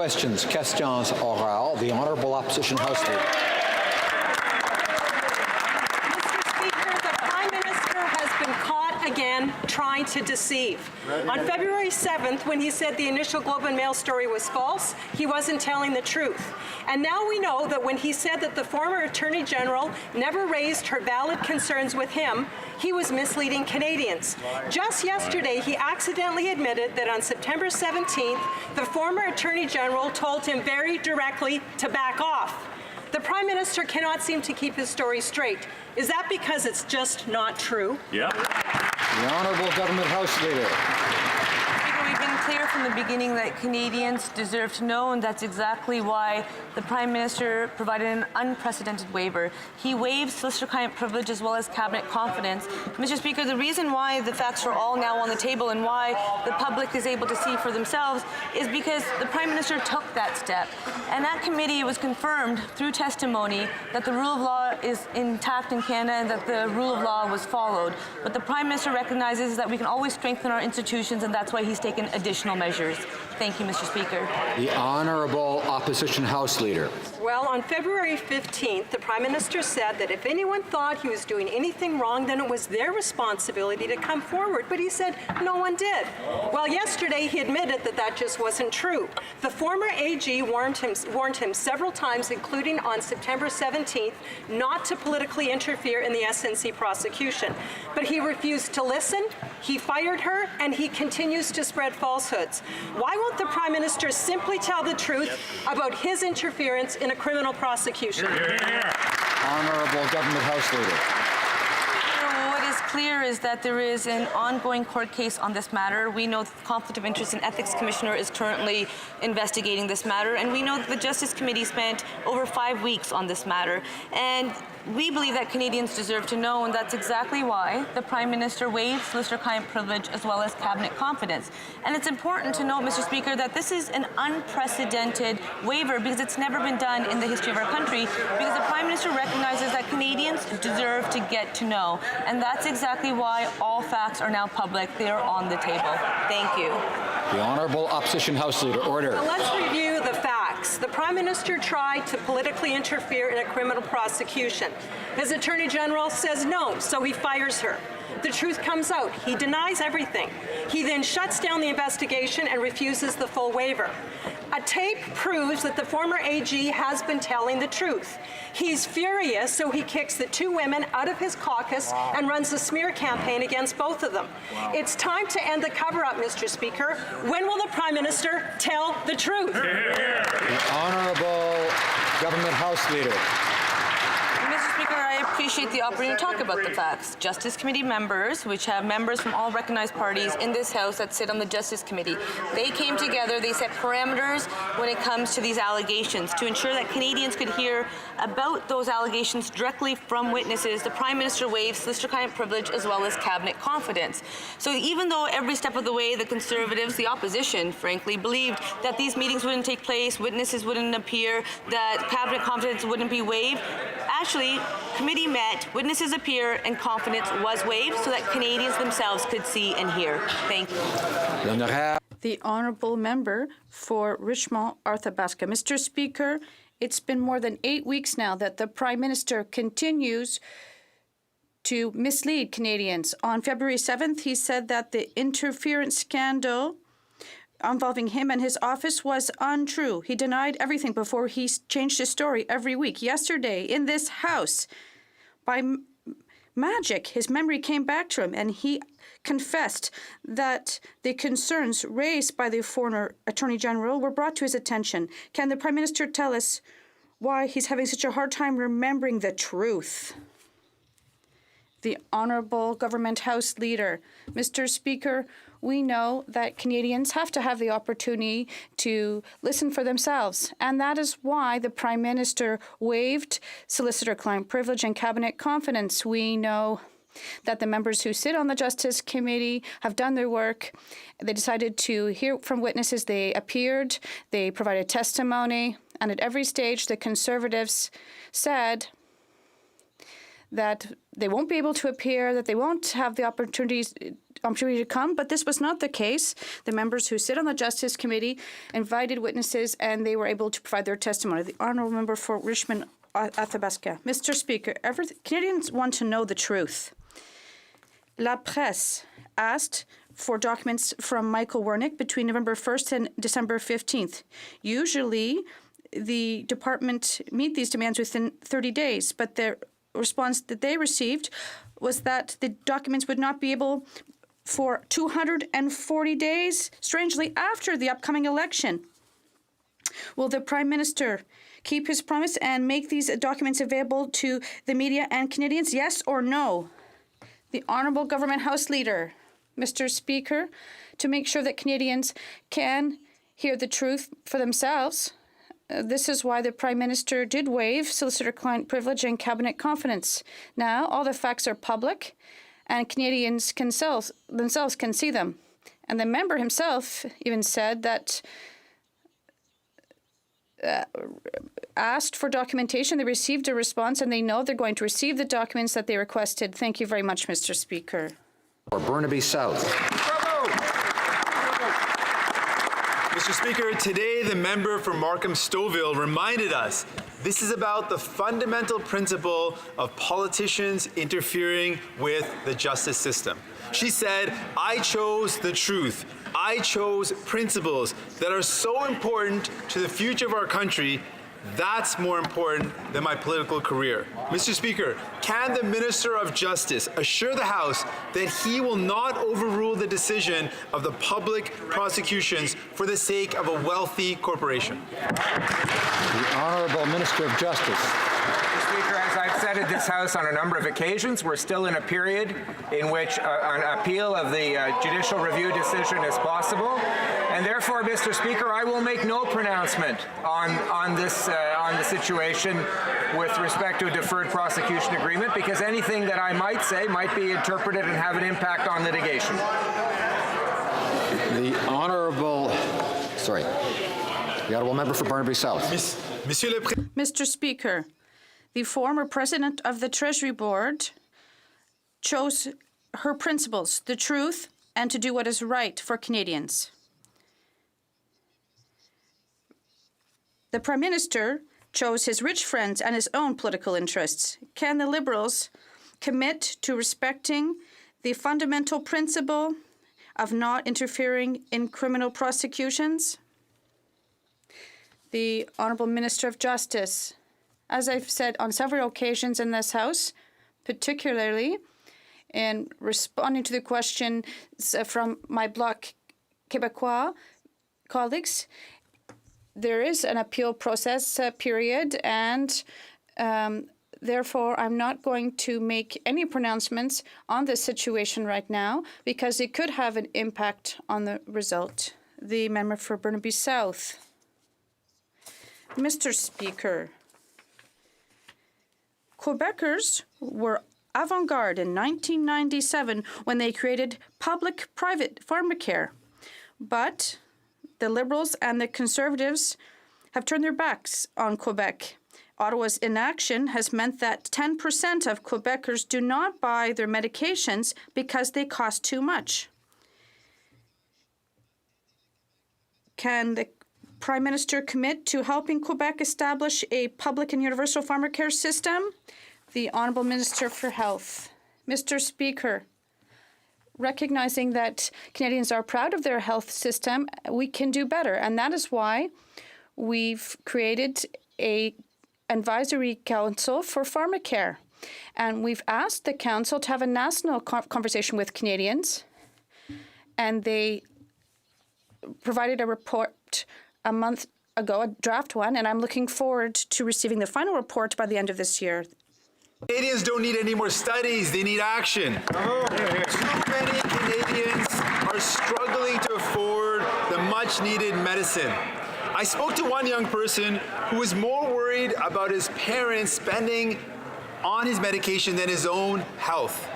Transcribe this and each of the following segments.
questions. Questions orales. The Honourable Opposition House Leader. Again, trying to deceive. On February 7th, when he said the initial Globe and Mail story was false, he wasn't telling the truth. And now we know that when he said that the former Attorney General never raised her valid concerns with him, he was misleading Canadians. Just yesterday, he accidentally admitted that on September 17th, the former Attorney General told him very directly to back off. The Prime Minister cannot seem to keep his story straight. Is that because it's just not true? Yeah. The Honourable Government House Leader. We've been clear from the beginning that Canadians deserve to know, and that's exactly why the Prime Minister provided an unprecedented waiver. He waived solicitor-client privilege as well as cabinet confidence. Mr. Speaker, the reason why the facts are all now on the table and why the public is able to see for themselves is because the Prime Minister took that step. And that committee was confirmed through testimony that the rule of law is intact in Canada and that the rule of law was followed. But the Prime Minister recognizes that we can always strengthen our institutions, and that's why he's taken additional measures. Thank you, Mr. Speaker. The Honourable Opposition House Leader. Well, on February 15th, the Prime Minister said that if anyone thought he was doing anything wrong, then it was their responsibility to come forward. But he said no one did. Well, yesterday he admitted that that just wasn't true. The former AG warned him several times, including on September 17th, not to politically interfere in the SNC prosecution. But he refused to listen, he fired her, and he continues to spread falsehoods. Why won't the Prime Minister simply tell the truth about his interference in a criminal prosecution? Honourable Government House Leader. What is clear is that there is an ongoing court case on this matter. We know the Conflict of Interest and Ethics Commissioner is currently investigating this matter, and we know that the Justice Committee spent over 5 weeks on this matter. And we believe that Canadians deserve to know, and that's exactly why the Prime Minister waived solicitor-client privilege as well as cabinet confidence. And it's important to note, Mr. Speaker, that this is an unprecedented waiver because it's never been done in the history of our country, because the Prime Minister recognizes that Canadians deserve to get to know. And that's exactly why all facts are now public. They are on the table. Thank you. The Honourable Opposition House Leader. Order. Now let's review the facts. The Prime Minister tried to politically interfere in a criminal prosecution. His Attorney General says no, so he fires her. The truth comes out. He denies everything. He then shuts down the investigation and refuses the full waiver. A tape proves that the former AG has been telling the truth. He's furious, so he kicks the two women out of his caucus and runs a smear campaign against both of them. It's time to end the cover-up, Mr. Speaker. When will the Prime Minister tell the truth? The Honourable Government House Leader. Mr. Speaker, I appreciate the opportunity to talk about the facts. Justice Committee members, which have members from all recognized parties in this House that sit on the Justice Committee, they came together, they set parameters when it comes to these allegations to ensure that Canadians could hear about those allegations directly from witnesses. The Prime Minister waived solicitor-client privilege as well as cabinet confidence. So even though every step of the way the Conservatives, the opposition, frankly, believed that these meetings wouldn't take place, witnesses wouldn't appear, that cabinet confidence wouldn't be waived, actually, committee met, witnesses appear, and confidence was waived so that Canadians themselves could see and hear. Thank you. The Honourable Member for Richmond-Arthabaska. Mr. Speaker, it's been more than 8 weeks now that the Prime Minister continues to mislead Canadians. On February 7th, he said that the interference scandal involving him and his office was untrue. He denied everything before he changed his story every week. Yesterday, in this House, by magic, his memory came back to him, and he confessed that the concerns raised by the former Attorney General were brought to his attention. Can the Prime Minister tell us why he's having such a hard time remembering the truth? The Honourable Government House Leader. Mr. Speaker, we know that Canadians have to have the opportunity to listen for themselves, and that is why the Prime Minister waived solicitor-client privilege and cabinet confidence. We know that the members who sit on the Justice Committee have done their work. They decided to hear from witnesses. They appeared, they provided testimony, and at every stage the Conservatives said that they won't be able to appear, that they won't have the opportunities opportunity to come, but this was not the case. The members who sit on the Justice Committee invited witnesses, and they were able to provide their testimony. The honourable member for Richmond, Athabasca. Mr. Speaker, Canadians want to know the truth. La Presse asked for documents from Michael Wernick between November 1st and December 15th. Usually, the department meet these demands within 30 days, but the response that they received was that the documents would not be able for 240 days, strangely, after the upcoming election. Will the Prime Minister keep his promise and make these documents available to the media and Canadians, yes or no? The Honourable Government House Leader. Mr. Speaker, to make sure that Canadians can hear the truth for themselves, this is why the Prime Minister did waive solicitor-client privilege and cabinet confidence. Now, all the facts are public, and Canadians themselves can see them. And the member himself even said that asked for documentation, they received a response, and they know they're going to receive the documents that they requested. Thank you very much, Mr. Speaker. For Burnaby South. Mr. Speaker, today the member for Markham-Stouffville reminded us this is about the fundamental principle of politicians interfering with the justice system. She said, I chose the truth. I chose principles that are so important to the future of our country. That's more important than my political career. Mr. Speaker, can the Minister of Justice assure the House that he will not overrule the decision of the public prosecutions for the sake of a wealthy corporation? The Honourable Minister of Justice. Mr. Speaker, as I've said at this House on a number of occasions, we're still in a period in which an appeal of the judicial review decision is possible. And therefore, Mr. Speaker, I will make no pronouncement on the situation with respect to a deferred prosecution agreement, because anything that I might say might be interpreted and have an impact on litigation. The Honourable Member for Burnaby South. Mr. Speaker, the former president of the Treasury Board chose her principles, the truth, and to do what is right for Canadians. The Prime Minister chose his rich friends and his own political interests. Can the Liberals commit to respecting the fundamental principle of not interfering in criminal prosecutions? The Honourable Minister of Justice. As I've said on several occasions in this House, particularly in responding to the questions from my Bloc Québécois colleagues, there is an appeal process period, and therefore I'm not going to make any pronouncements on this situation right now because it could have an impact on the result. The member for Burnaby South. Mr. Speaker, Quebecers were avant-garde in 1997 when they created public-private pharmacare, but the Liberals and the Conservatives have turned their backs on Quebec. Ottawa's inaction has meant that 10% of Quebecers do not buy their medications because they cost too much. Can the Prime Minister commit to helping Quebec establish a public and universal pharmacare system? The Honourable Minister for Health. Mr. Speaker, recognizing that Canadians are proud of their health system, we can do better. And that is why we've created an advisory council for pharmacare. And we've asked the council to have a national conversation with Canadians. And they provided a report a month ago, a draft one, and I'm looking forward to receiving the final report by the end of this year. Canadians don't need any more studies, they need action. Too many Canadians are struggling to afford the much-needed medicine. I spoke to one young person who was more worried about his parents spending on his medication than his own health.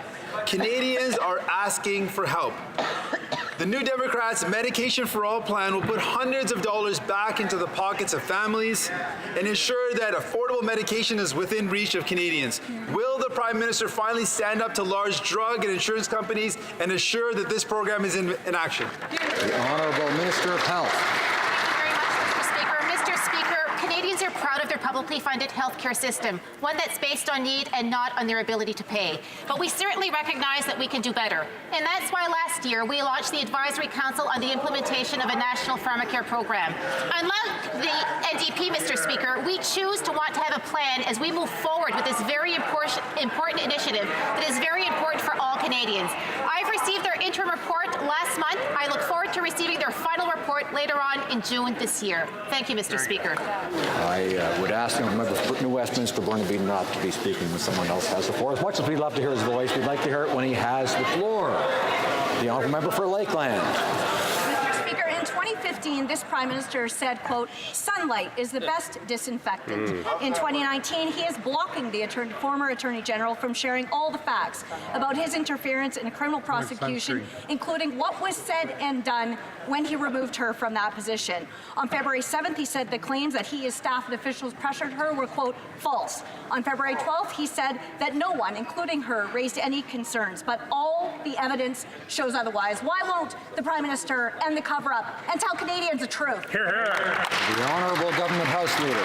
Canadians are asking for help. The New Democrats' Medication for All plan will put hundreds of dollars back into the pockets of families and ensure that affordable medication is within reach of Canadians. Will the Prime Minister finally stand up to large drug and insurance companies and assure that this program is in action? The Honourable Minister of Health. Canadians are proud of their publicly funded healthcare system, one that's based on need and not on their ability to pay. But we certainly recognize that we can do better. And that's why last year we launched the Advisory Council on the implementation of a national pharmacare program. Unlike the NDP, Mr. Speaker, we choose to want to have a plan as we move forward with this very important initiative that is very important for all Canadians. I've received their interim report last month. I look forward to receiving their final report later on in June this year. Thank you, Mr. Speaker. I would ask the member for New Westminster Burnaby not to be speaking when someone else has the floor. As much as we'd love to hear his voice, we'd like to hear it when he has the floor. The honourable member for Lakeland. Mr. Speaker, in 2015, this Prime Minister said, quote, sunlight is the best disinfectant. In 2019, he is blocking the former Attorney General from sharing all the facts about his interference in a criminal prosecution, including what was said and done when he removed her from that position. On February 7th, he said the claims that he, his staff and officials pressured her were, quote, false. On February 12th, he said that no one, including her, raised any concerns, but all the evidence shows otherwise. Why won't the Prime Minister end the cover-up and tell Canadians the truth? The Honourable Government House Leader.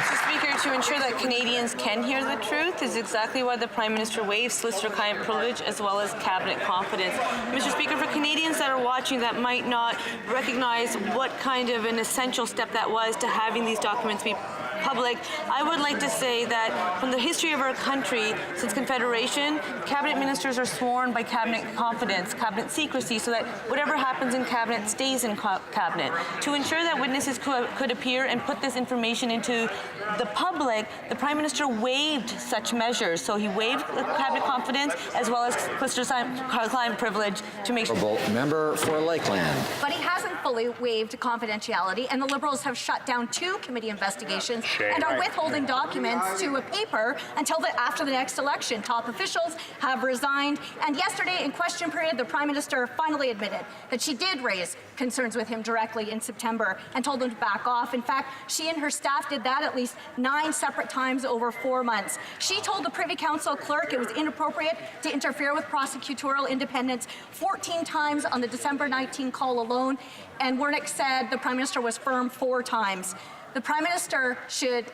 Mr. Speaker, to ensure that Canadians can hear the truth is exactly why the Prime Minister waived solicitor-client privilege as well as cabinet confidence. Mr. Speaker, for Canadians that are watching that might not recognize what kind of an essential step that was to having these documents be public, I would like to say that from the history of our country since Confederation, cabinet ministers are sworn by cabinet confidence, cabinet secrecy, so that whatever happens in cabinet stays in cabinet. To ensure that witnesses could appear and put this information into the public, the Prime Minister waived such measures. So he waived the cabinet confidence as well as solicitor-client privilege to make sure. Member for Lakeland. But he hasn't fully waived confidentiality, and the Liberals have shut down 2 committee investigations and are withholding documents to a paper until after the next election. Top officials have resigned, and yesterday in question period, the Prime Minister finally admitted that she did raise concerns with him directly in September and told him to back off. In fact, she and her staff did that at least 9 separate times over 4 months. She told the Privy Council clerk it was inappropriate to interfere with prosecutorial independence 14 times on the December 19 call alone, and Wernick said the Prime Minister was firm 4 times. The Prime Minister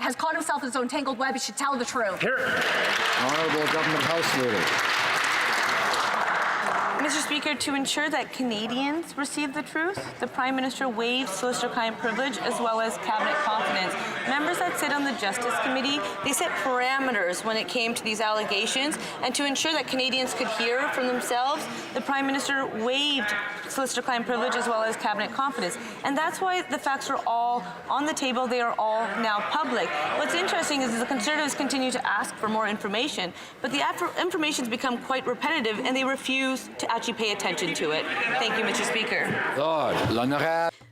has caught himself in his own tangled web. He should tell the truth. Honourable Government House Leader. Mr. Speaker, to ensure that Canadians receive the truth, the Prime Minister waived solicitor-client privilege as well as cabinet confidence. Members that sit on the Justice Committee, they set parameters when it came to these allegations, and to ensure that Canadians could hear from themselves, the Prime Minister waived solicitor-client privilege as well as cabinet confidence. And that's why the facts are all on the table. They are all now public. What's interesting is the Conservatives continue to ask for more information, but the information's become quite repetitive, and they refuse to actually pay attention to it. Thank you, Mr. Speaker.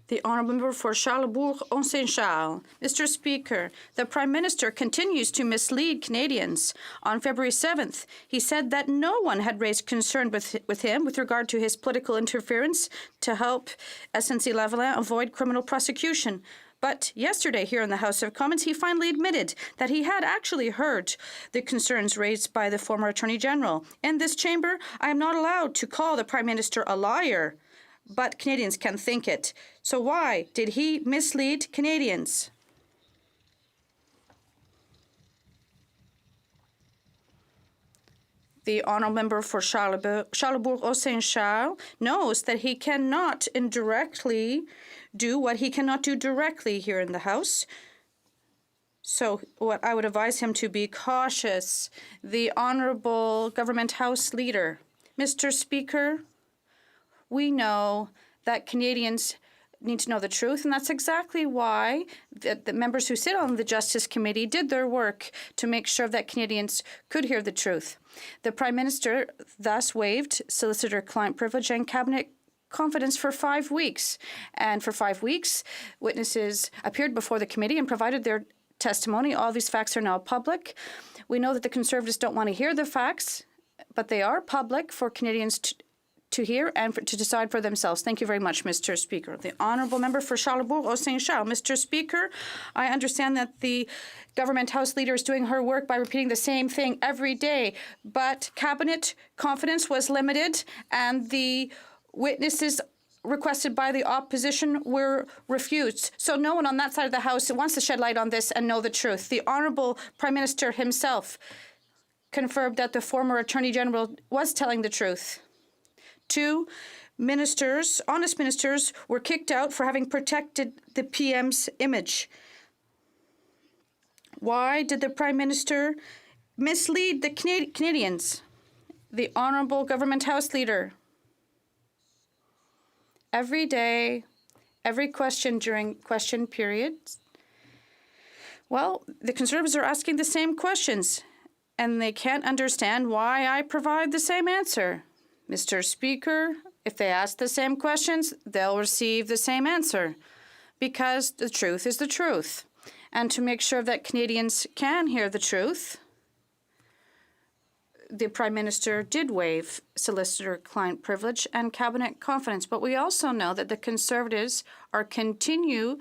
The Honourable Member for Charlebourg-Saint-Charles. Mr. Speaker, the Prime Minister continues to mislead Canadians. On February 7th, he said that no one had raised concern with him with regard to his political interference to help SNC-Lavalin avoid criminal prosecution. But yesterday, here in the House of Commons, he finally admitted that he had actually heard the concerns raised by the former Attorney General. In this chamber, I am not allowed to call the Prime Minister a liar, but Canadians can think it. So why did he mislead Canadians? The Honourable Member for Charlebourg-Saint-Charles knows that he cannot indirectly do what he cannot do directly here in the House. So what I would advise him to be cautious. The Honourable Government House Leader. Mr. Speaker, we know that Canadians need to know the truth, and that's exactly why the members who sit on the Justice Committee did their work to make sure that Canadians could hear the truth. The Prime Minister thus waived solicitor-client privilege and cabinet confidence for 5 weeks. And for 5 weeks, witnesses appeared before the committee and provided their testimony. All these facts are now public. We know that the Conservatives don't want to hear the facts, but they are public for Canadians to hear and to decide for themselves. Thank you very much, Mr. Speaker. The Honourable Member for Charlebourg-Saint-Charles. Mr. Speaker, I understand that the Government House Leader is doing her work by repeating the same thing every day, but Cabinet confidence was limited and the witnesses requested by the opposition were refused. So no one on that side of the House wants to shed light on this and know the truth. The Honourable Prime Minister himself confirmed that the former Attorney General was telling the truth. 2 ministers, honest ministers, were kicked out for having protected the PM's image. Why did the Prime Minister mislead the Canadians? The Honourable Government House Leader. Every day, every question during question periods, well, the Conservatives are asking the same questions, and they can't understand why I provide the same answer. Mr. Speaker, if they ask the same questions, they'll receive the same answer, because the truth is the truth. And to make sure that Canadians can hear the truth, the Prime Minister did waive solicitor-client privilege and cabinet confidence. But we also know that the Conservatives are continue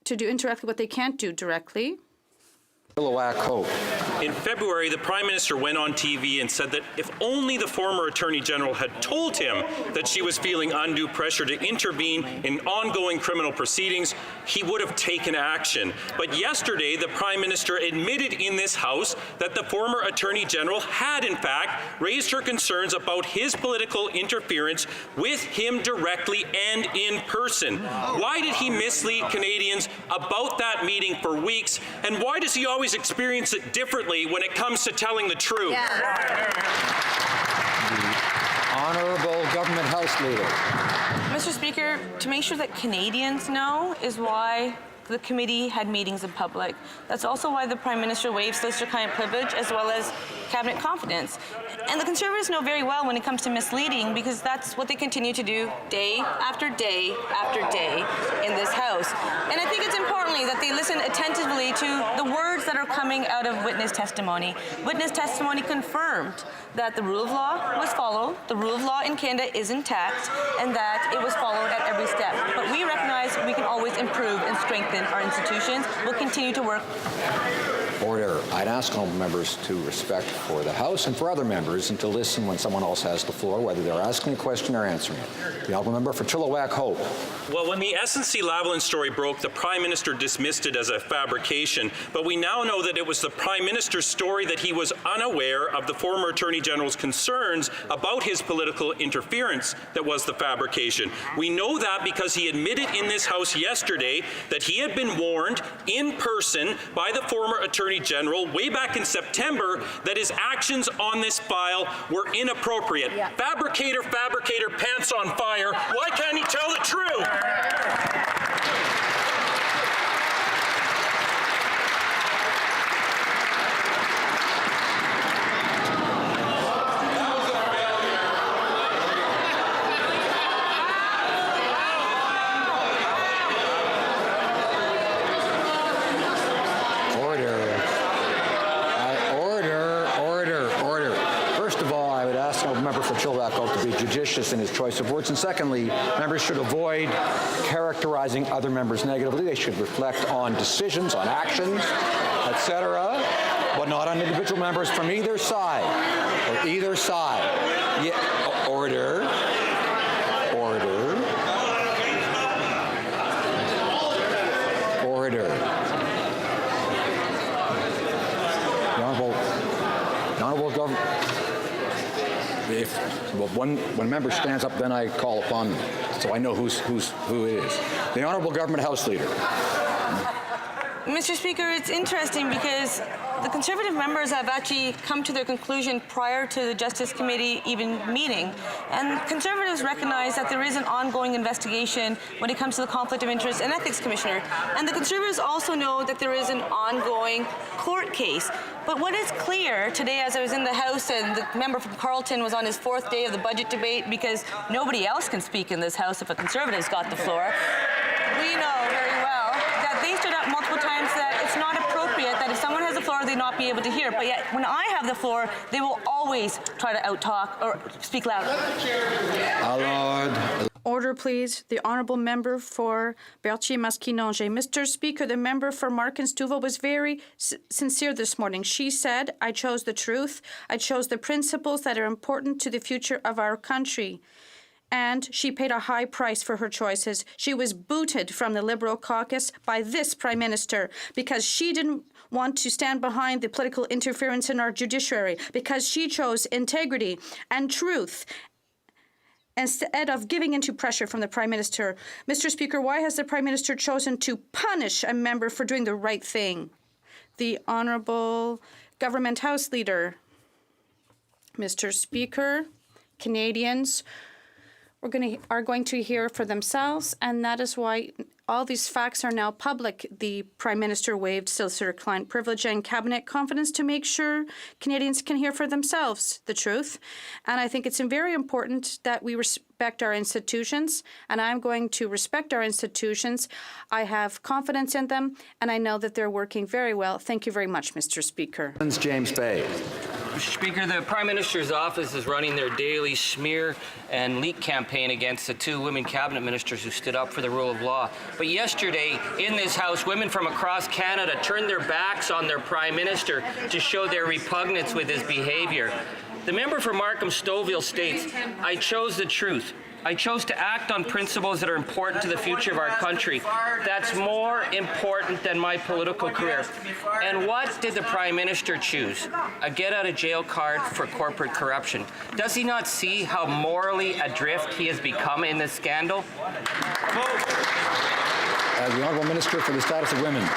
to do indirectly what they can't do directly. In February, the Prime Minister went on TV and said that if only the former Attorney General had told him that she was feeling undue pressure to intervene in ongoing criminal proceedings, he would have taken action. But yesterday, the Prime Minister admitted in this House that the former Attorney General had, in fact, raised her concerns about his political interference with him directly and in person. Why did he mislead Canadians about that meeting for weeks, and why does he always experience it differently when it comes to telling the truth? The Honourable Government House Leader. Mr. Speaker, to make sure that Canadians know is why the committee had meetings in public. That's also why the Prime Minister waived solicitor-client privilege as well as cabinet confidence. And the Conservatives know very well when it comes to misleading, because that's what they continue to do day after day after day in this House. And I think it's importantly that they listen attentively to the words that are coming out of witness testimony. Witness testimony confirmed that the rule of law was followed, the rule of law in Canada is intact, and that it was followed at every step. But we recognize we can always improve and strengthen our institutions. We'll continue to work. Order. I'd ask honourable members to respect for the House and for other members and to listen when someone else has the floor, whether they're asking a question or answering it. The honourable member for Chilliwack Hope. Well, when the SNC-Lavalin story broke, the Prime Minister dismissed it as a fabrication, but we now know that it was the Prime Minister's story that he was unaware of the former Attorney General's concerns about his political interference that was the fabrication. We know that because he admitted in this House yesterday that he had been warned in person by the former Attorney General way back in September that his actions on this file were inappropriate. Yeah. Fabricator, pants on fire. Why can't he tell the truth? In his choice of words, and secondly, members should avoid characterizing other members negatively. They should reflect on decisions, on actions, etc., but not on individual members from either side or either side. Yeah. Order. The honourable government. When a member stands up, then I call upon them, so I know who it is. The Honourable Government House Leader. Mr. Speaker, it's interesting because the Conservative members have actually come to their conclusion prior to the Justice Committee even meeting. And Conservatives recognize that there is an ongoing investigation when it comes to the Conflict of Interest and Ethics Commissioner. And the Conservatives also know that there is an ongoing court case. But what is clear today, as I was in the House and the member from Carleton was on his 4th day of the budget debate because nobody else can speak in this House if a Conservative's got the floor, we know very well that they stood up multiple times that it's not appropriate that if someone has the floor, would they not be able to hear? But yet, when I have the floor, they will always try to out-talk or speak louder. Order, please. The honourable member for Berthier-Masquinongé. Mr. Speaker, the member for Markham-Stouffville was very sincere this morning. She said, I chose the truth. I chose the principles that are important to the future of our country. And she paid a high price for her choices. She was booted from the Liberal caucus by this Prime Minister because she didn't want to stand behind the political interference in our judiciary, because she chose integrity and truth instead of giving into pressure from the Prime Minister. Mr. Speaker, why has the Prime Minister chosen to punish a member for doing the right thing? The Honourable Government House Leader. Mr. Speaker, Canadians are going to hear for themselves, and that is why all these facts are now public. The Prime Minister waived solicitor-client privilege and cabinet confidence to make sure Canadians can hear for themselves the truth. And I think it's very important that we respect our institutions, and I'm going to respect our institutions. I have confidence in them, and I know that they're working very well. Thank you very much, Mr. Speaker. James Bay. Mr. Speaker, the Prime Minister's office is running their daily smear and leak campaign against the two women cabinet ministers who stood up for the rule of law. But yesterday, in this House, women from across Canada turned their backs on their Prime Minister to show their repugnance with his behavior. The member for Markham-Stouffville states, I chose the truth. I chose to act on principles that are important to the future of our country. That's more important than my political career. And what did the Prime Minister choose? A get-out-of-jail card for corporate corruption. Does he not see how morally adrift he has become in this scandal? The Honourable Minister for the Status of Women.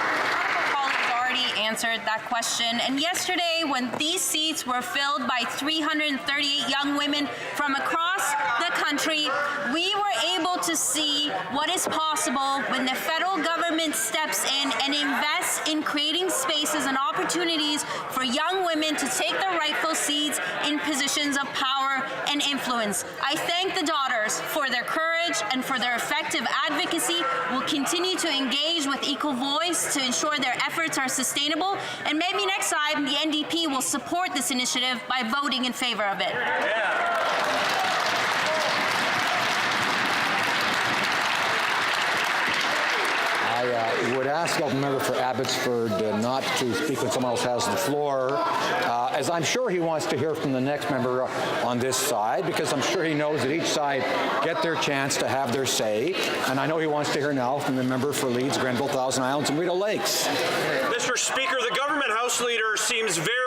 Answered that question. And yesterday, when these seats were filled by 338 young women from across the country, we were able to see what is possible when the federal government steps in and invests in creating spaces and opportunities for young women to take their rightful seats in positions of power and influence. I thank the daughters for their courage and for their effective advocacy. We'll continue to engage with equal voice to ensure their efforts are sustainable. And maybe next time the NDP will support this initiative by voting in favor of it. I would ask the member for Abbotsford not to speak when someone else has the floor, as I'm sure he wants to hear from the next member on this side, because I'm sure he knows that each side get their chance to have their say. And I know he wants to hear now from the member for Leeds, Grenville, Thousand Islands, and Rideau Lakes. Mr. Speaker, the Government House Leader seems very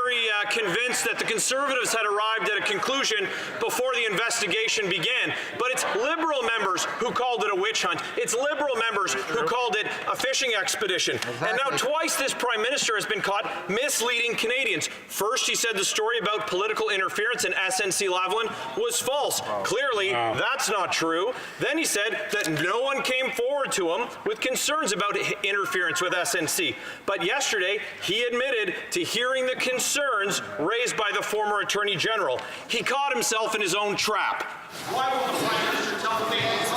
convinced that the Conservatives had arrived at a conclusion before the investigation began. But it's Liberal members who called it a witch hunt. It's Liberal members who called it a fishing expedition. And now twice this Prime Minister has been caught misleading Canadians. First, he said the story about political interference in SNC-Lavalin was false. Clearly, that's not true. Then he said that no one came forward to him with concerns about interference with SNC. But yesterday, he admitted to hearing the concerns raised by the former Attorney General. He caught himself in his own trap. Why won't the Prime Minister tell the Canadians?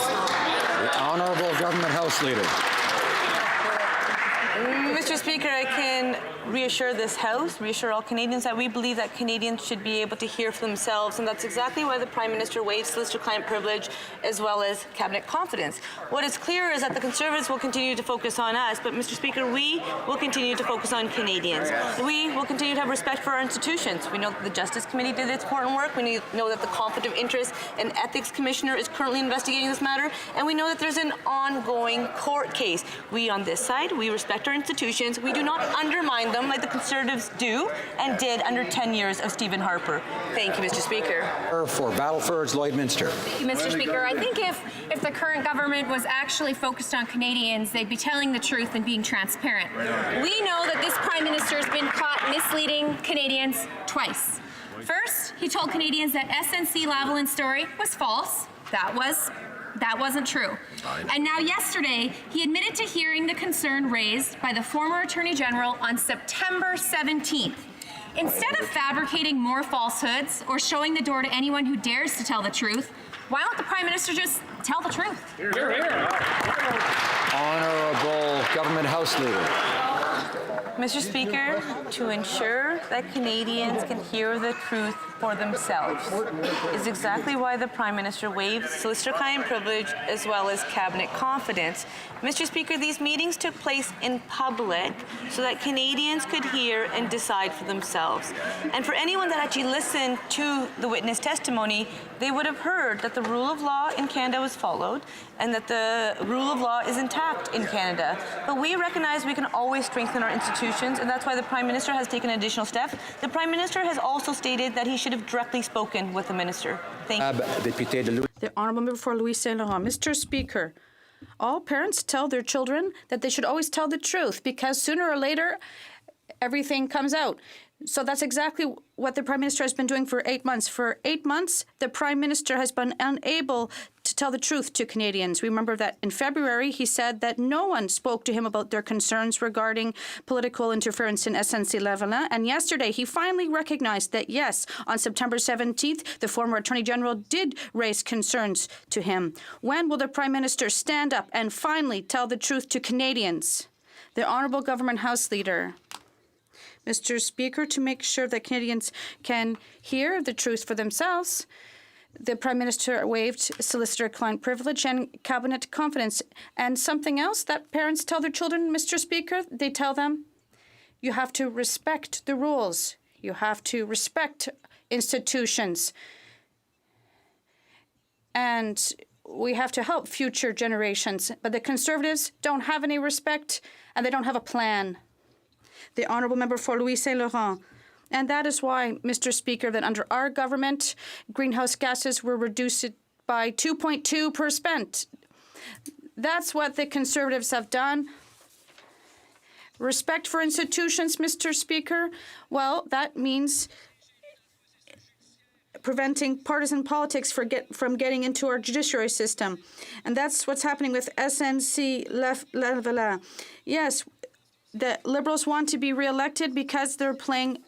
The Honourable Government House Leader. Mr. Speaker, I can reassure this House, reassure all Canadians that we believe that Canadians should be able to hear for themselves, and that's exactly why the Prime Minister waived solicitor-client privilege as well as cabinet confidence. What is clear is that the Conservatives will continue to focus on us, but Mr. Speaker, we will continue to focus on Canadians. We will continue to have respect for our institutions. We know that the Justice Committee did its important work. We know that the Conflict of Interest and Ethics Commissioner is currently investigating this matter, and we know that there's an ongoing court case. We on this side, we respect our institutions. We do not undermine them like the Conservatives do and did under 10 years of Stephen Harper. Thank you, Mr. Speaker. For Battleford's Lloydminster. Thank you, Mr. Speaker. I think if the current government was actually focused on Canadians, they'd be telling the truth and being transparent. We know that this Prime Minister has been caught misleading Canadians twice. First, he told Canadians that SNC-Lavalin story was false. That wasn't true. And now yesterday, he admitted to hearing the concern raised by the former Attorney General on September 17th. Instead of fabricating more falsehoods or showing the door to anyone who dares to tell the truth, why don't the Prime Minister just tell the truth? Here, here. Honourable Government House Leader. Mr. Speaker, to ensure that Canadians can hear the truth for themselves is exactly why the Prime Minister waived solicitor-client privilege as well as cabinet confidence. Mr. Speaker, these meetings took place in public so that Canadians could hear and decide for themselves. And for anyone that actually listened to the witness testimony, they would have heard that the rule of law in Canada was followed and that the rule of law is intact in Canada. But we recognize we can always strengthen our institutions, and that's why the Prime Minister has taken additional steps. The Prime Minister has also stated that he should have directly spoken with the Minister. Thank you. The Honourable Member for Louis Saint Laurent. Mr. Speaker, all parents tell their children that they should always tell the truth because sooner or later everything comes out. So that's exactly what the Prime Minister has been doing for 8 months. For 8 months, the Prime Minister has been unable to tell the truth to Canadians. We remember that in February, he said that no one spoke to him about their concerns regarding political interference in SNC-Lavalin. And yesterday, he finally recognized that, yes, on September 17th, the former Attorney General did raise concerns to him. When will the Prime Minister stand up and finally tell the truth to Canadians? The Honourable Government House Leader. Mr. Speaker, to make sure that Canadians can hear the truth for themselves, the Prime Minister waived solicitor-client privilege and cabinet confidence. And something else that parents tell their children, Mr. Speaker, they tell them, you have to respect the rules. You have to respect institutions. And we have to help future generations. But the Conservatives don't have any respect, and they don't have a plan. The Honourable Member for Louis Saint Laurent. And that is why, Mr. Speaker, that under our government, greenhouse gases were reduced by 2.2%. That's what the Conservatives have done. Respect for institutions, Mr. Speaker, well, that means preventing partisan politics from getting into our judiciary system. And that's what's happening with SNC-Lavalin. Yes, the Liberals want to be re-elected because they're playing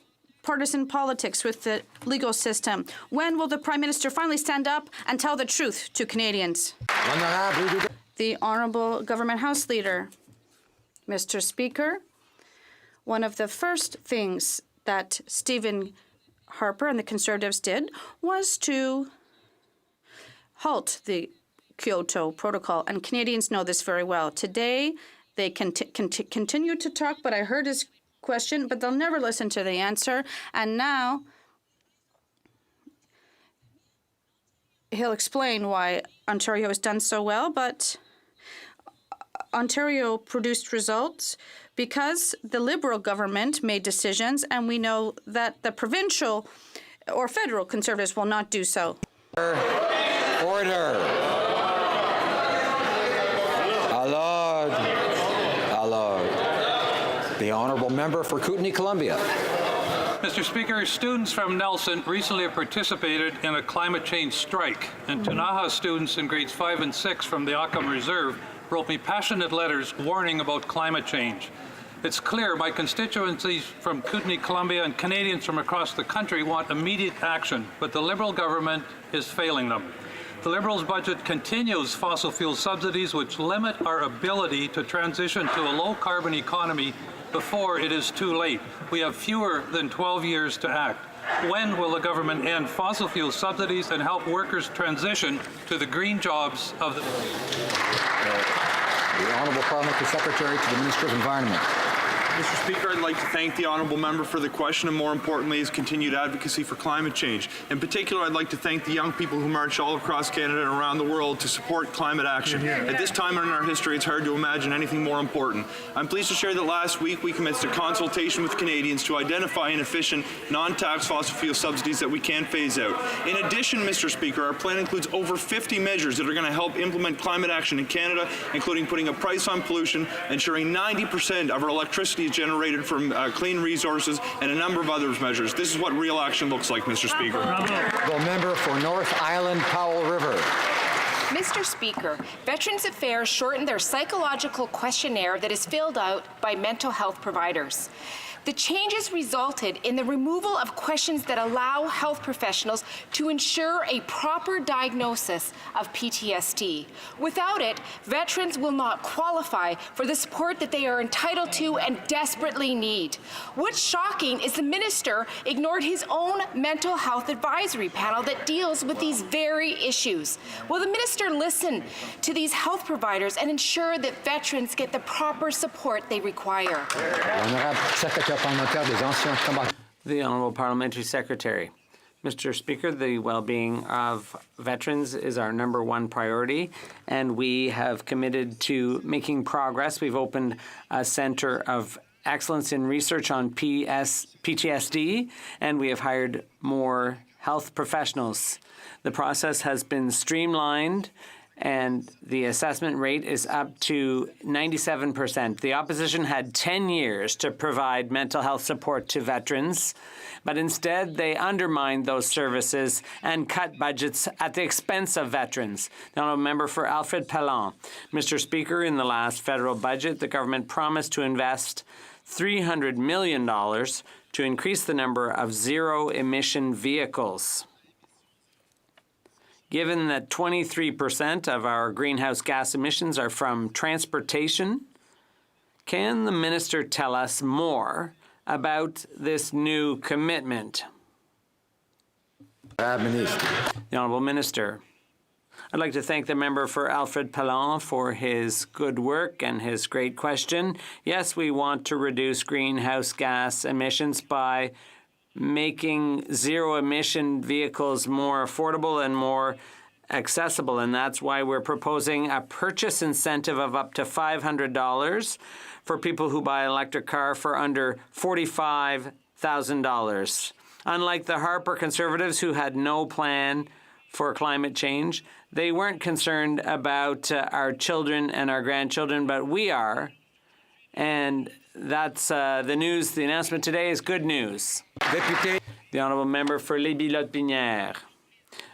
partisan politics with the legal system. When will the Prime Minister finally stand up and tell the truth to Canadians? The Honourable Government House Leader. Mr. Speaker, one of the first things that Stephen Harper and the Conservatives did was to halt the Kyoto Protocol, and Canadians know this very well. Today, they continue to talk, but I heard his question, but they'll never listen to the answer. And now he'll explain why Ontario has done so well, but Ontario produced results because the Liberal government made decisions, and we know that the provincial or federal Conservatives will not do so. Order. The Honourable Member for Kootenay, Columbia. Mr. Speaker, students from Nelson recently participated in a climate change strike, and Tunaha students in grades 5 and 6 from the Occam Reserve wrote me passionate letters warning about climate change. It's clear my constituencies from Kootenay, Columbia, and Canadians from across the country want immediate action, but the Liberal government is failing them. The Liberals' budget continues fossil fuel subsidies, which limit our ability to transition to a low-carbon economy before it is too late. We have fewer than 12 years to act. When will the government end fossil fuel subsidies and help workers transition to the green jobs of the... The Honourable Parliamentary Secretary to the Minister of Environment. Mr. Speaker, I'd like to thank the Honourable Member for the question and, more importantly, his continued advocacy for climate change. In particular, I'd like to thank the young people who march all across Canada and around the world to support climate action. At this time in our history, it's hard to imagine anything more important. I'm pleased to share that last week we commenced a consultation with Canadians to identify inefficient, non-tax fossil fuel subsidies that we can phase out. In addition, Mr. Speaker, our plan includes over 50 measures that are going to help implement climate action in Canada, including putting a price on pollution, ensuring 90% of our electricity is generated from clean resources, and a number of other measures. This is what real action looks like, Mr. Speaker. The member for North Island, Powell River. Mr. Speaker, Veterans Affairs shortened their psychological questionnaire that is filled out by mental health providers. The changes resulted in the removal of questions that allow health professionals to ensure a proper diagnosis of PTSD. Without it, veterans will not qualify for the support that they are entitled to and desperately need. What's shocking is the minister ignored his own mental health advisory panel that deals with these very issues. Will the minister listen to these health providers and ensure that veterans get the proper support they require? The Honourable Parliamentary Secretary. Mr. Speaker, the well-being of veterans is our #1 priority, and we have committed to making progress. We've opened a Centre of Excellence in Research on PTSD, and we have hired more health professionals. The process has been streamlined, and the assessment rate is up to 97%. The opposition had 10 years to provide mental health support to veterans, but instead they undermined those services and cut budgets at the expense of veterans. The Honourable Member for Alfred Pellan. Mr. Speaker, in the last federal budget, the government promised to invest $300 million to increase the number of zero-emission vehicles. Given that 23% of our greenhouse gas emissions are from transportation, can the minister tell us more about this new commitment? The Honourable Minister. I'd like to thank the member for Alfred Pellan for his good work and his great question. Yes, we want to reduce greenhouse gas emissions by making zero-emission vehicles more affordable and more accessible, and that's why we're proposing a purchase incentive of up to $500 for people who buy an electric car for under $45,000. Unlike the Harper Conservatives, who had no plan for climate change, they weren't concerned about our children and our grandchildren, but we are, and that's the news. The announcement today is good news. The Honourable Member for Lévis-Lotbinière.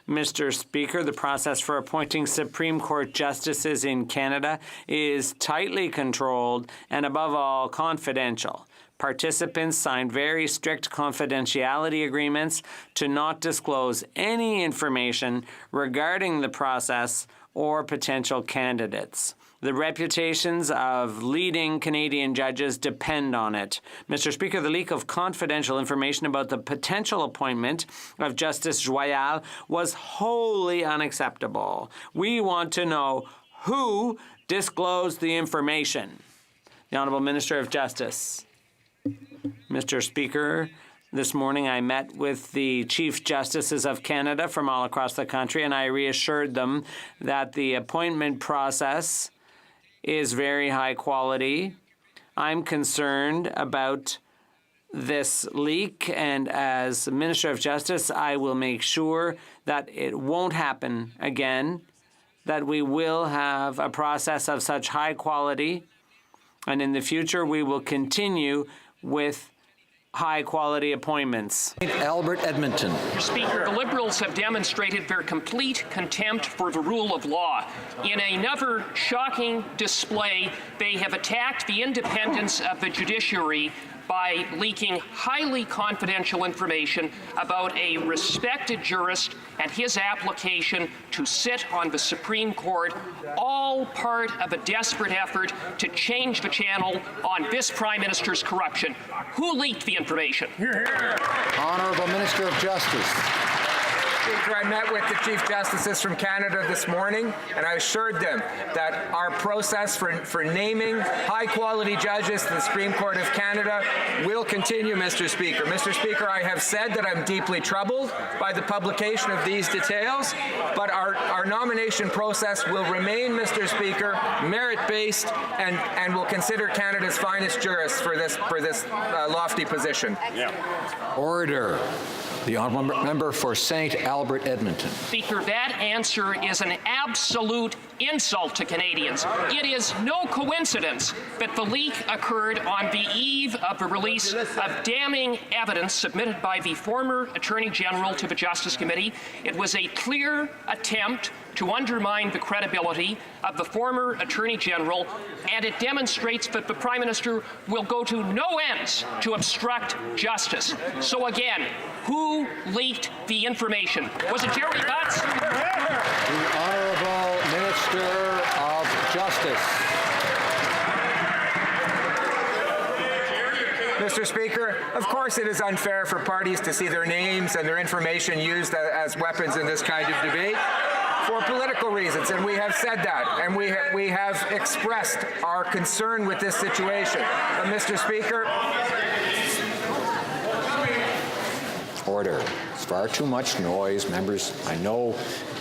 Mr. Speaker, the process for appointing Supreme Court justices in Canada is tightly controlled and, above all, confidential. Participants signed very strict confidentiality agreements to not disclose any information regarding the process or potential candidates. The reputations of leading Canadian judges depend on it. Mr. Speaker, the leak of confidential information about the potential appointment of Justice Joyal was wholly unacceptable. We want to know who disclosed the information. The Honourable Minister of Justice. Mr. Speaker, this morning I met with the Chief Justices of Canada from all across the country, and I reassured them that the appointment process is very high quality. I'm concerned about this leak, and as Minister of Justice, I will make sure that it won't happen again, that we will have a process of such high quality, and in the future we will continue with high-quality appointments. Albert Edmonton. Speaker, the Liberals have demonstrated their complete contempt for the rule of law. In another shocking display, they have attacked the independence of the judiciary by leaking highly confidential information about a respected jurist and his application to sit on the Supreme Court, all part of a desperate effort to change the channel on this Prime Minister's corruption. Who leaked the information? Honourable Minister of Justice. Speaker, I met with the Chief Justices from Canada this morning, and I assured them that our process for naming high-quality judges to the Supreme Court of Canada will continue, Mr. Speaker. Mr. Speaker, I have said that I'm deeply troubled by the publication of these details, but our nomination process will remain, Mr. Speaker, merit-based, and will consider Canada's finest jurists for this lofty position. Order. The Honourable Member for St. Albert Edmonton. Speaker, that answer is an absolute insult to Canadians. It is no coincidence that the leak occurred on the eve of the release of damning evidence submitted by the former Attorney General to the Justice Committee. It was a clear attempt to undermine the credibility of the former Attorney General, and it demonstrates that the Prime Minister will go to no ends to obstruct justice. So again, who leaked the information? Was it Jerry Butts? The Honourable Minister of Justice. Mr. Speaker, of course it is unfair for parties to see their names and their information used as weapons in this kind of debate for political reasons, and we have said that, and we have expressed our concern with this situation. But, Mr. Speaker, Order. It's far too much noise. Members, I know,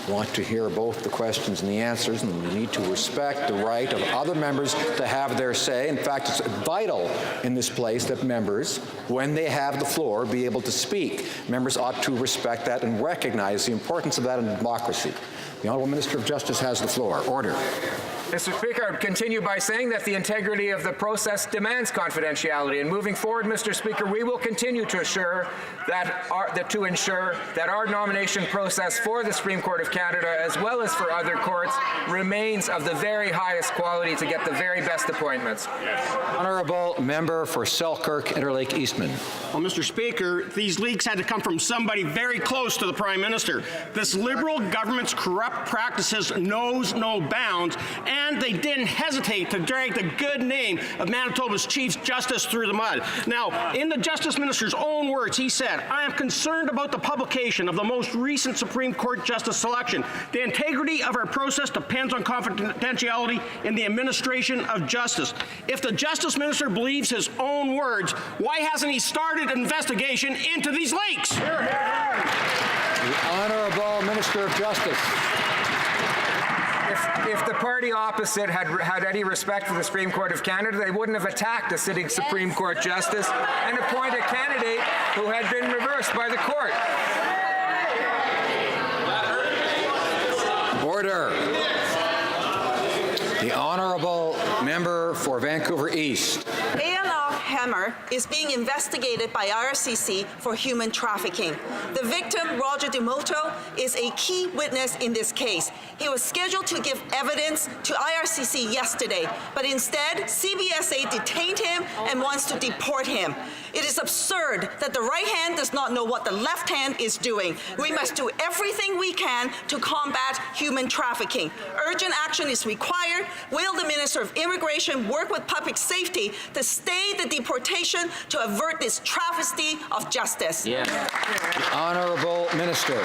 want to hear both the questions and the answers, and we need to respect the right of other members to have their say. In fact, it's vital in this place that members, when they have the floor, be able to speak. Members ought to respect that and recognize the importance of that in democracy. The Honourable Minister of Justice has the floor. Order. Mr. Speaker, I would continue by saying that the integrity of the process demands confidentiality. And moving forward, Mr. Speaker, we will continue to ensure that our nomination process for the Supreme Court of Canada, as well as for other courts, remains of the very highest quality to get the very best appointments. Honourable Member for Selkirk, Interlake Eastman. Well, Mr. Speaker, these leaks had to come from somebody very close to the Prime Minister. This Liberal government's corrupt practices knows no bounds, and they didn't hesitate to drag the good name of Manitoba's Chief Justice through the mud. Now, in the Justice Minister's own words, he said, "I am concerned about the publication of the most recent Supreme Court Justice selection. The integrity of our process depends on confidentiality in the administration of justice." If the Justice Minister believes his own words, why hasn't he started an investigation into these leaks? The Honourable Minister of Justice. If the party opposite had any respect for the Supreme Court of Canada, they wouldn't have attacked a sitting Supreme Court justice and appointed a candidate who had been reversed by the court. Order. The Honourable Member for Vancouver East. Hammer is being investigated by IRCC for human trafficking. The victim, Roger DeMoto, is a key witness in this case. He was scheduled to give evidence to IRCC yesterday, but instead, CBSA detained him and wants to deport him. It is absurd that the right hand does not know what the left hand is doing. We must do everything we can to combat human trafficking. Urgent action is required. Will the Minister of Immigration work with public safety to stay the deportation to avert this travesty of justice? Yeah. The Honourable Minister.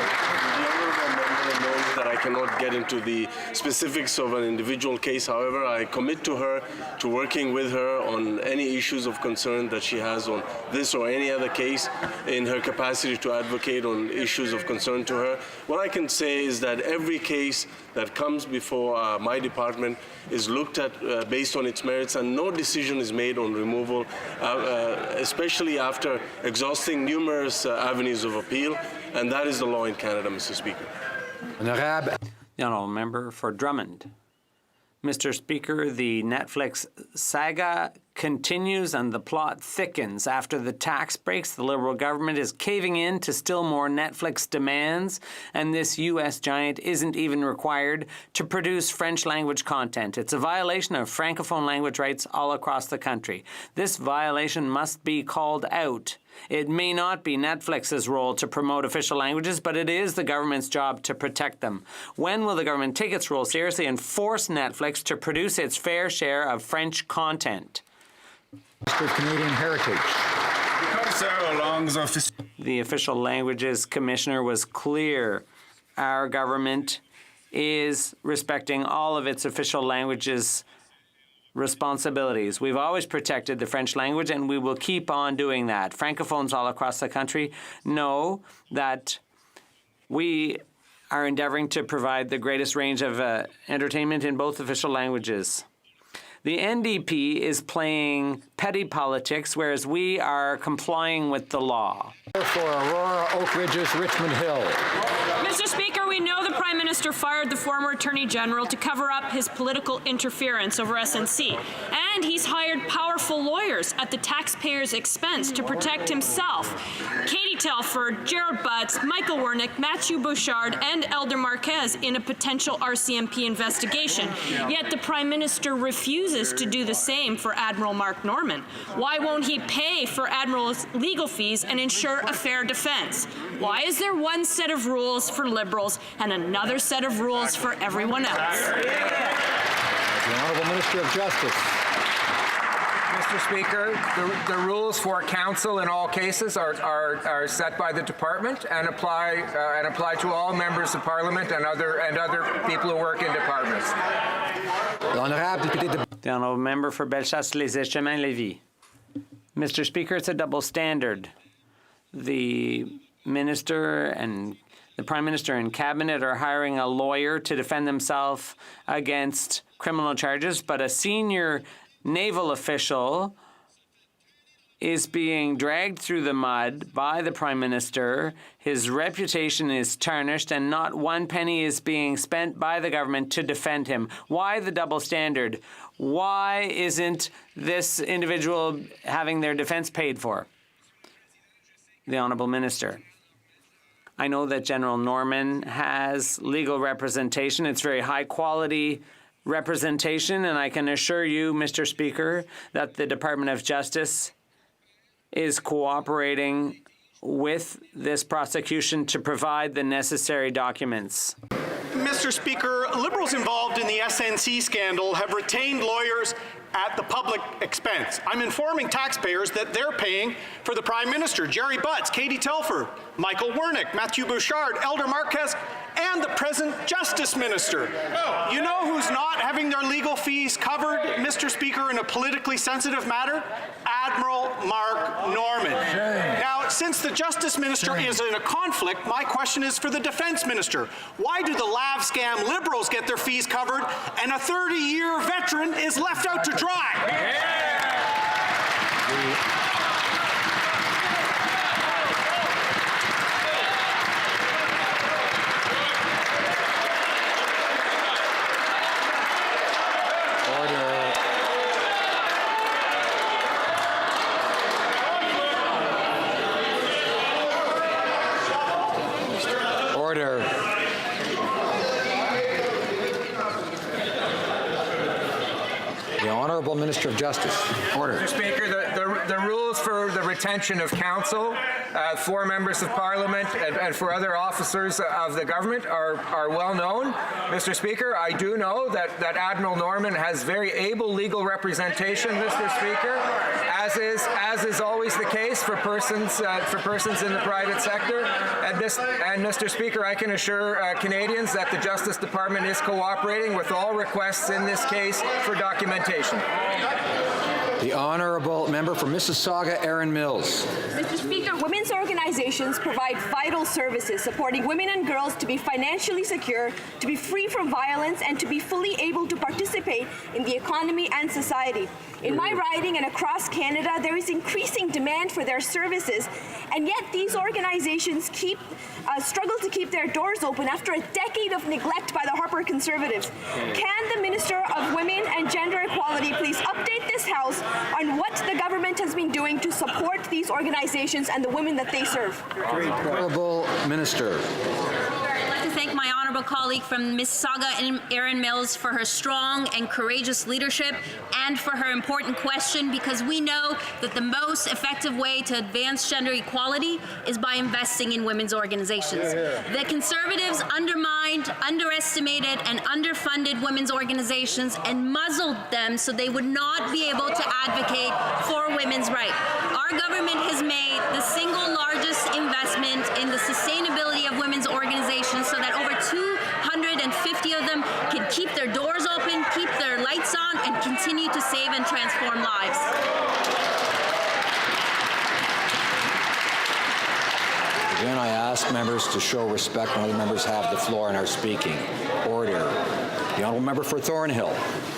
That I cannot get into the specifics of an individual case. However, I commit to her to working with her on any issues of concern that she has on this or any other case in her capacity to advocate on issues of concern to her. What I can say is that every case that comes before my department is looked at based on its merits, and no decision is made on removal, especially after exhausting numerous avenues of appeal, and that is the law in Canada, Mr. Speaker. The Honourable Member for Drummond. Mr. Speaker, the Netflix saga continues and the plot thickens. After the tax breaks, the Liberal government is caving in to still more Netflix demands, and this U.S. giant isn't even required to produce French-language content. It's a violation of Francophone language rights all across the country. This violation must be called out. It may not be Netflix's role to promote official languages, but it is the government's job to protect them. When will the government take its role seriously and force Netflix to produce its fair share of French content? Minister of Canadian Heritage. The Official Languages Commissioner was clear. Our government is respecting all of its official languages responsibilities. We've always protected the French language, and we will keep on doing that. Francophones all across the country know that we are endeavoring to provide the greatest range of entertainment in both official languages. The NDP is playing petty politics, whereas we are complying with the law. For Aurora, Oak Ridges, Richmond Hill. Mr. Speaker, we know the Prime Minister fired the former Attorney General to cover up his political interference over SNC. And he's hired powerful lawyers at the taxpayer's expense to protect himself. Katie Telford, Gerald Butts, Michael Wernick, Matthew Bouchard, and Elder Marquez in a potential RCMP investigation. Yet the Prime Minister refuses to do the same for Admiral Mark Norman. Why won't he pay for Admiral's legal fees and ensure a fair defense? Why is there one set of rules for Liberals and another set of rules for everyone else? The Honourable Minister of Justice. Mr. Speaker, the rules for counsel in all cases are set by the department and apply to all members of Parliament and other people who work in departments. The Honourable Member for Bellechasse-les-Échemins-Lévis. Mr. Speaker, it's a double standard. The Minister and the Prime Minister and Cabinet are hiring a lawyer to defend themselves against criminal charges, but a senior naval official is being dragged through the mud by the Prime Minister. His reputation is tarnished, and not one penny is being spent by the government to defend him. Why the double standard? Why isn't this individual having their defense paid for? The Honourable Minister. I know that General Norman has legal representation. It's very high quality representation, and I can assure you, Mr. Speaker, that the Department of Justice is cooperating with this prosecution to provide the necessary documents. Mr. Speaker, Liberals involved in the SNC scandal have retained lawyers at the public expense. I'm informing taxpayers that they're paying for the Prime Minister, Jerry Butts, Katie Telford, Michael Wernick, Matthew Bouchard, Elder Marquez, and the present Justice Minister. You know who's not having their legal fees covered, Mr. Speaker, in a politically sensitive matter? Admiral Mark Norman. Now, since the Justice Minister is in a conflict, my question is for the Defense Minister. Why do the LAV scam Liberals get their fees covered and a 30-year veteran is left out to dry? Order. The Honourable Minister of Justice. Order. Mr. Speaker, the rules for the retention of counsel for members of Parliament and for other officers of the government are well known. Mr. Speaker, I do know that Admiral Norman has very able legal representation, Mr. Speaker, as is always the case for persons in the private sector. And Mr. Speaker, I can assure Canadians that the Justice Department is cooperating with all requests in this case for documentation. The Honourable Member for Mississauga, Erin Mills. Mr. Speaker, women's organizations provide vital services supporting women and girls to be financially secure, to be free from violence, and to be fully able to participate in the economy and society. In my riding and across Canada, there is increasing demand for their services, and yet these organizations struggle to keep their doors open after a decade of neglect by the Harper Conservatives. Can the Minister of Women and Gender Equality please update this House on what the government has been doing to support these organizations and the women that they serve? Honourable Minister. I'd like to thank my honourable colleague from Mississauga, Erin Mills, for her strong and courageous leadership and for her important question, because we know that the most effective way to advance gender equality is by investing in women's organizations. The Conservatives undermined, underestimated, and underfunded women's organizations and muzzled them so they would not be able to advocate for women's rights. Our government has made the single largest investment in the sustainability of women's organizations so that over 250 of them can keep their doors open, keep their lights on, and continue to save and transform lives. Again, I ask members to show respect when other members have the floor and are speaking. Order. The honourable member for Thornhill.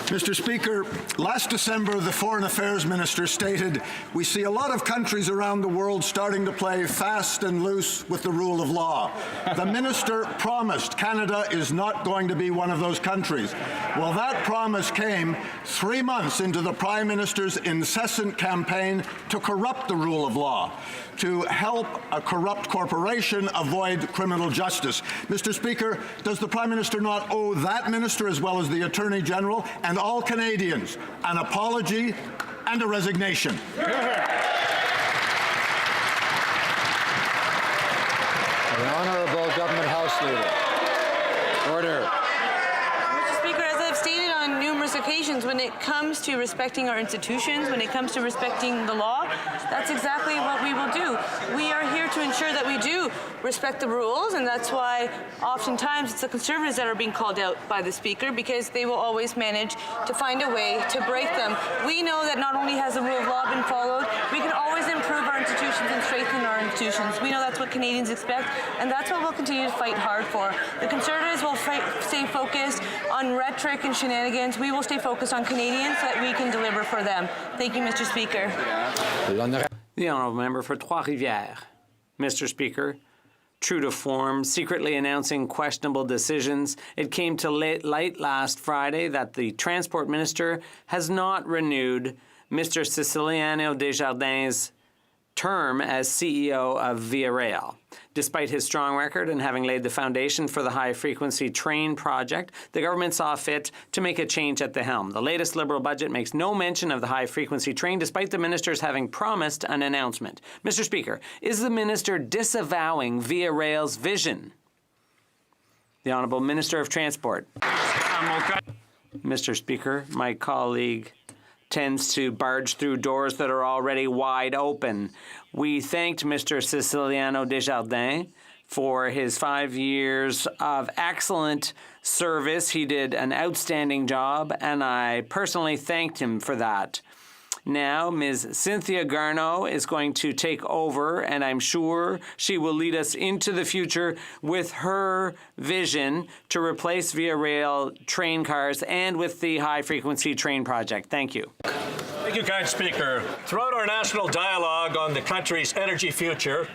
Mr. Speaker, last December, the Foreign Affairs Minister stated, "We see a lot of countries around the world starting to play fast and loose with the rule of law." The minister promised Canada is not going to be one of those countries. Well, that promise came 3 months into the Prime Minister's incessant campaign to corrupt the rule of law, to help a corrupt corporation avoid criminal justice. Mr. Speaker, does the Prime Minister not owe that minister, as well as the Attorney General and all Canadians, an apology and a resignation? The Honourable Government House Leader. Order. Mr. Speaker, as I've stated on numerous occasions, when it comes to respecting our institutions, when it comes to respecting the law, that's exactly what we will do. We are here to ensure that we do respect the rules, and that's why oftentimes it's the Conservatives that are being called out by the Speaker, because they will always manage to find a way to break them. We know that not only has the rule of law been followed, we can always improve our institutions and strengthen our institutions. We know that's what Canadians expect, and that's what we'll continue to fight hard for. The Conservatives will stay focused on rhetoric and shenanigans. We will stay focused on Canadians so that we can deliver for them. Thank you, Mr. Speaker. The honourable member for Trois-Rivières. Mr. Speaker, true to form, secretly announcing questionable decisions, it came to light last Friday that the Transport Minister has not renewed Mr. Siciliano Desjardins' term as CEO of Via Rail. Despite his strong record and having laid the foundation for the high-frequency train project, the government saw fit to make a change at the helm. The latest Liberal budget makes no mention of the high-frequency train, despite the ministers having promised an announcement. Mr. Speaker, is the minister disavowing Via Rail's vision? The Honourable Minister of Transport. Mr. Speaker, my colleague tends to barge through doors that are already wide open. We thanked Mr. Siciliano Desjardins for his 5 years of excellent service. He did an outstanding job, and I personally thanked him for that. Now, Ms. Cynthia Garneau is going to take over, and I'm sure she will lead us into the future with her vision to replace Via Rail train cars and with the high-frequency train project. Thank you. Thank you, kind Speaker. Throughout our national dialogue on the country's energy future,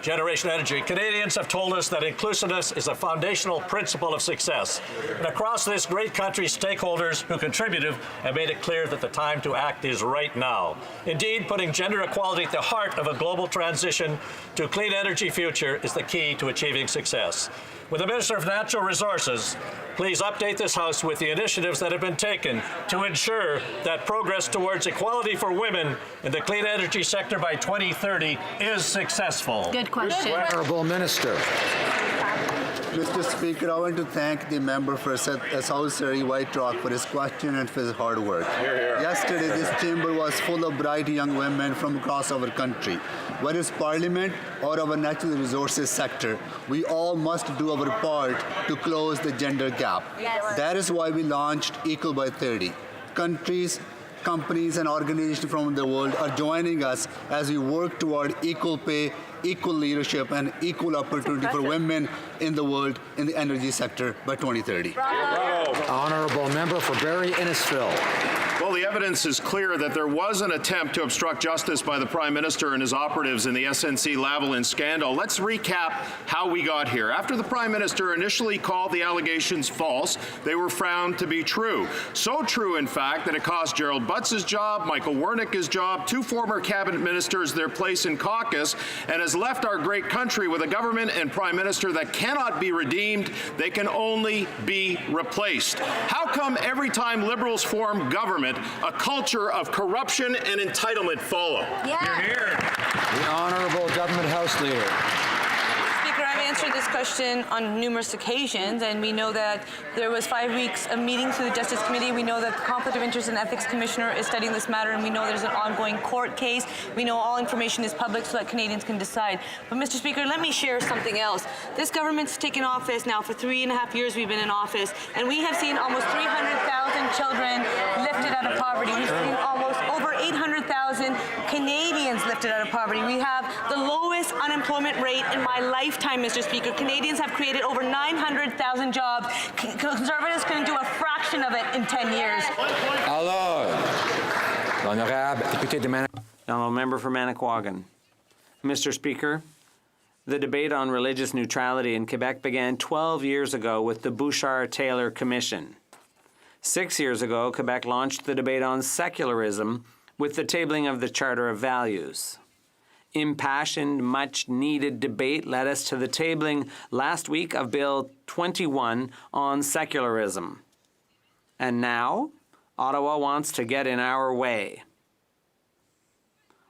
Generation Energy, Canadians have told us that inclusiveness is a foundational principle of success. And across this great country, stakeholders who contributed have made it clear that the time to act is right now. Indeed, putting gender equality at the heart of a global transition to a clean energy future is the key to achieving success. With the Minister of Natural Resources, please update this House with the initiatives that have been taken to ensure that progress towards equality for women in the clean energy sector by 2030 is successful. Good question. Honourable Minister. Mr. Speaker, I want to thank the member for South Surrey White Rock for his question and for his hard work. Yesterday, this chamber was full of bright young women from across our country. Whether it's Parliament or our natural resources sector, we all must do our part to close the gender gap. Yes. That is why we launched Equal by 30. Countries, companies, and organizations from the world are joining us as we work toward equal pay, equal leadership, and equal opportunity for women in the world in the energy sector by 2030. Honourable member for Barrie Innisfil. Well, the evidence is clear that there was an attempt to obstruct justice by the Prime Minister and his operatives in the SNC-Lavalin scandal. Let's recap how we got here. After the Prime Minister initially called the allegations false, they were found to be true. So true, in fact, that it cost Gerald Butts' job, Michael Wernick his job, 2 former cabinet ministers their place in caucus, and has left our great country with a government and Prime Minister that cannot be redeemed. They can only be replaced. How come every time Liberals form government, a culture of corruption and entitlement follow? Yeah. Here. The Honourable Government House Leader. Speaker, I've answered this question on numerous occasions, and we know that there was 5 weeks of meetings through the Justice Committee. We know that the Conflict of Interest and Ethics Commissioner is studying this matter, and we know there's an ongoing court case. We know all information is public so that Canadians can decide. But, Mr. Speaker, let me share something else. This government's taken office now for 3.5 years we've been in office, and we have seen almost 300,000 children lifted out of poverty. We've seen almost over 800,000 Canadians lifted out of poverty. We have the lowest unemployment rate in my lifetime, Mr. Speaker. Speaker. Canadians have created over 900,000 jobs. Conservatives couldn't do a fraction of it in 10 years. Alors, l'honorable député de Manicouagan. Honourable member for Manicouagan. Mr. Speaker, the debate on religious neutrality in Quebec began 12 years ago with the Bouchard-Taylor Commission. 6 years ago, Quebec launched the debate on secularism with the tabling of the Charter of Values. Impassioned, much-needed debate led us to the tabling last week of Bill 21 on secularism. And now, Ottawa wants to get in our way.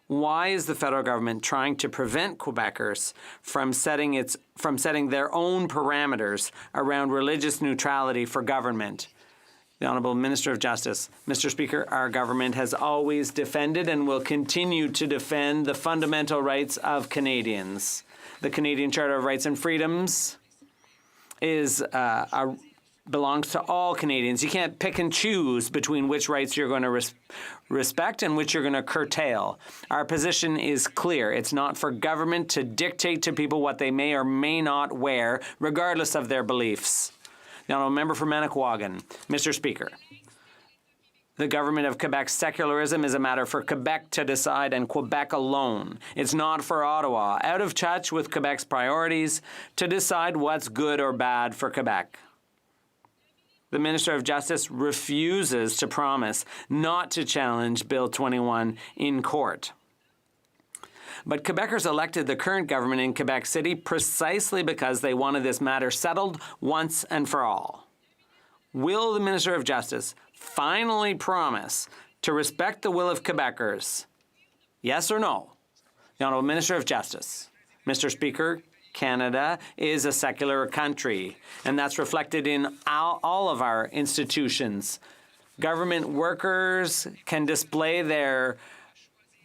Why is the federal government trying to prevent Quebecers from setting their own parameters around religious neutrality for government? The Honourable Minister of Justice. Mr. Speaker, our government has always defended and will continue to defend the fundamental rights of Canadians. The Canadian Charter of Rights and Freedoms belongs to all Canadians. You can't pick and choose between which rights you're going to respect and which you're going to curtail. Our position is clear. It's not for government to dictate to people what they may or may not wear, regardless of their beliefs. The Honourable Member for Manicouagan. Mr. Speaker, the government of Quebec's secularism is a matter for Quebec to decide and Quebec alone. It's not for Ottawa, out of touch with Quebec's priorities, to decide what's good or bad for Quebec. The Minister of Justice refuses to promise not to challenge Bill 21 in court. But Quebecers elected the current government in Quebec City precisely because they wanted this matter settled once and for all. Will the Minister of Justice finally promise to respect the will of Quebecers? Yes or no? The Honourable Minister of Justice. Mr. Speaker, Canada is a secular country, and that's reflected in all of our institutions. Government workers can display their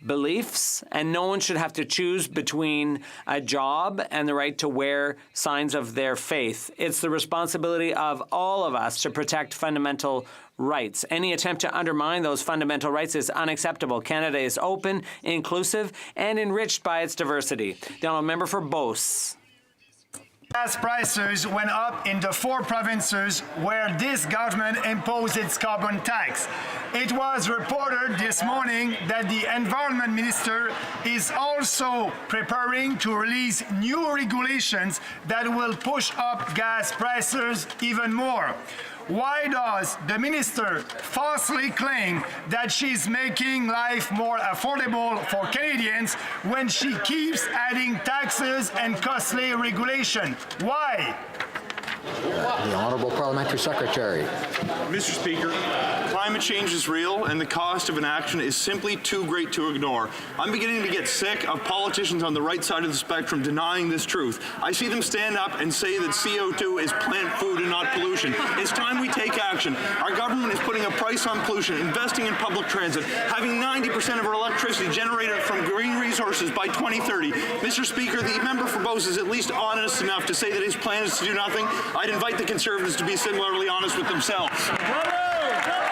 beliefs, and no one should have to choose between a job and the right to wear signs of their faith. It's the responsibility of all of us to protect fundamental rights. Any attempt to undermine those fundamental rights is unacceptable. Canada is open, inclusive, and enriched by its diversity. The Honourable Member for Beauce. Gas prices went up in the 4 provinces where this government imposed its carbon tax. It was reported this morning that the Environment Minister is also preparing to release new regulations that will push up gas prices even more. Why does the minister falsely claim that she's making life more affordable for Canadians when she keeps adding taxes and costly regulation? Why? The Honourable Parliamentary Secretary. Mr. Speaker, climate change is real and the cost of inaction is simply too great to ignore. I'm beginning to get sick of politicians on the right side of the spectrum denying this truth. I see them stand up and say that CO2 is plant food and not pollution. It's time we take action. Our government is putting a price on pollution, investing in public transit, having 90% of our electricity generated from green resources by 2030. Mr. Speaker, the member for Beauce is at least honest enough to say that his plan is to do nothing. I'd invite the Conservatives to be similarly honest with themselves. Bravo!